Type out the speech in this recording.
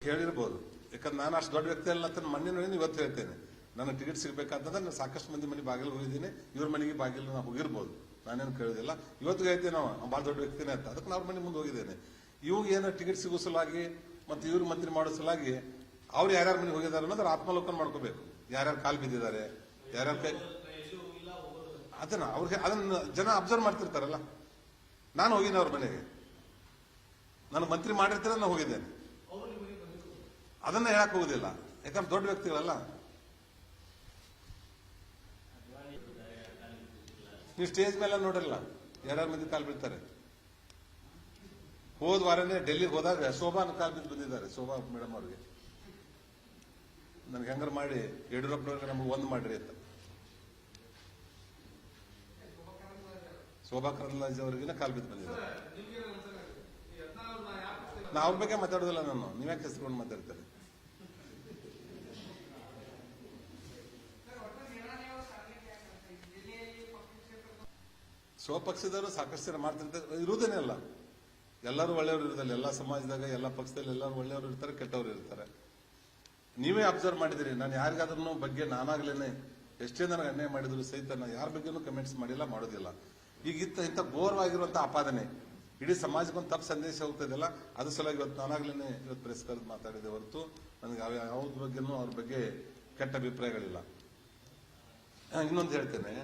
ಹೇಳಿರ್ಬೋದು. ಯಾಕಂದ್ರೆ ನಾನು ಅಷ್ಟು ದೊಡ್ಡ ವ್ಯಕ್ತಿ ಅಲ್ಲ ಅಂತ ಮೊನ್ನೆ ನೋಡಿ ಇವತ್ತು ಹೇಳ್ತೇನೆ. ನನಗೆ ಟಿಕೆಟ್ ಸಿಗಬೇಕಂತಂದ್ರೆ ನಾನು ಸಾಕಷ್ಟು ಮಂದಿ ಮನೆ ಬಾಗಿಲು ಹೋಗಿದ್ದೀನಿ, ಇವ್ರ ಮನೆಗೆ ಬಾಗಿಲು ನಾವು ಹೋಗಿರ್ಬೋದು, ನಾನೇನು ಕೇಳೋದಿಲ್ಲ. ಇವತ್ತಿಗೆ ಹೇಳ್ತೇನೆ ನಾವು ಭಾಳ ದೊಡ್ಡ ವ್ಯಕ್ತಿನೇ ಅಂತ, ಅದಕ್ಕೆ ನಾವು ಮನೆ ಮುಂದೆ ಹೋಗಿದ್ದೇನೆ. ಇವಾಗ ಏನೋ ಟಿಕೆಟ್ ಸಿಗೋ ಸಲುವಾಗಿ ಮತ್ತು ಇವ್ರು ಮಂತ್ರಿ ಮಾಡೋ ಸಲುವಾಗಿ ಅವ್ರು ಯಾರ್ಯಾರ ಮನೆಗೆ ಹೋಗಿದ್ದಾರೆ ಅನ್ನೋದ್ರ ಆತ್ಮಾವಲೋಕನ ಮಾಡ್ಕೋಬೇಕು. ಯಾರ್ಯಾರು ಕಾಲು ಬಿದ್ದಿದ್ದಾರೆ, ಯಾರ್ಯಾರ ಕೈ, ಅದನ್ನ ಜನ ಅಬ್ಸರ್ವ್ ಮಾಡ್ತಿರ್ತಾರಲ್ಲ. ನಾನು ಹೋಗಿನಿ ಅವ್ರ ಮನೆಗೆ, ನಾನು ಮಂತ್ರಿ ಮಾಡಿರ್ತೀರ ನಾನು ಹೋಗಿದ್ದೇನೆ. ಅದನ್ನ ಹೇಳಕ್ ಹೋಗುದಿಲ್ಲ, ಯಾಕಂದ್ರೆ ದೊಡ್ಡ ವ್ಯಕ್ತಿಗಳಲ್ಲ. ನೀವು ಸ್ಟೇಜ್ ಮೇಲೆ ನೋಡಿರಲ್ಲ ಯಾರ್ಯಾರ ಮಂದಿ ಕಾಲು ಬೀಳ್ತಾರೆ. ಹೋದ ವಾರನೇ ಡೆಲ್ಲಿಗೆ ಹೋದಾಗ ಶೋಭಾನ ಕಾಲು ಬಿದ್ದು ಬಂದಿದ್ದಾರೆ, ಶೋಭಾ ಮೇಡಮ್ ಅವ್ರಿಗೆ. ನನ್ಗೆ ಹೆಂಗಾರ ಮಾಡಿ ಯಡಿಯೂರಪ್ಪನವ್ರಿಗೆ ನಮ್ಗೆ ಒಂದು ಮಾಡ್ರಿ ಅಂತ. ಶೋಭಾ ಕರಂದ್ಲಾಜೆ ಅವ್ರಿಗಿನ ಕಾಲು ಬಿದ್ದು ಬಂದಿದ್ದಾರೆ. ನಾ ಅವ್ರ ಬಗ್ಗೆ ಮಾತಾಡೋದಿಲ್ಲ ನಾನು, ನೀವ್ಯಾಕೆ ಹೆಸರುಕೊಂಡು ಮಾತಾಡ್ತಾರೆ? ಸ್ವಪಕ್ಷದವರು ಸಾಕಷ್ಟು ಜನ ಮಾಡ್ತಿರ್ತಾರೆ, ಇರುವುದೇನೆ ಅಲ್ಲ. ಎಲ್ಲರೂ ಒಳ್ಳೆಯವರು ಇರೋದಿಲ್ಲ, ಎಲ್ಲ ಸಮಾಜದಾಗ ಎಲ್ಲ ಪಕ್ಷದಲ್ಲಿ ಎಲ್ಲರೂ ಒಳ್ಳೆಯವರು ಇರ್ತಾರೆ, ಕೆಟ್ಟವರು ಇರ್ತಾರೆ. ನೀವೇ ಅಬ್ಸರ್ವ್ ಮಾಡಿದಿರಿ. ನಾನು ಯಾರಿಗಾದ್ರೂ ಬಗ್ಗೆ ನಾನಾಗ್ಲೇನೆ ಎಷ್ಟೇ ನನಗೆ ಅನ್ಯಾಯ ಮಾಡಿದ್ರು ಸಹಿತ ನಾನು ಯಾರ ಬಗ್ಗೆನೂ ಕಮೆಂಟ್ಸ್ ಮಾಡಿಲ್ಲ, ಮಾಡೋದಿಲ್ಲ. ಈಗ ಇಂಥ ಘೋರವಾಗಿರುವಂತ ಆಪಾದನೆ ಇಡೀ ಸಮಾಜಕ್ಕೊಂದು ತಪ್ಪು ಸಂದೇಶ ಹೋಗ್ತದಲ್ಲ, ಅದ್ರ ಸಲುವಾಗಿ ಇವತ್ತು ನಾನಾಗ್ಲೇನೆ ಇವತ್ತು ಪ್ರೆಸ್ ಕರೆದು ಮಾತಾಡಿದೆ ಹೊರತು ನನಗೆ ಯಾವ್ದ್ರ ಬಗ್ಗೆನೂ ಅವ್ರ ಬಗ್ಗೆ ಕೆಟ್ಟ ಅಭಿಪ್ರಾಯಗಳಿಲ್ಲ. ಇನ್ನೊಂದು ಹೇಳ್ತೇನೆ,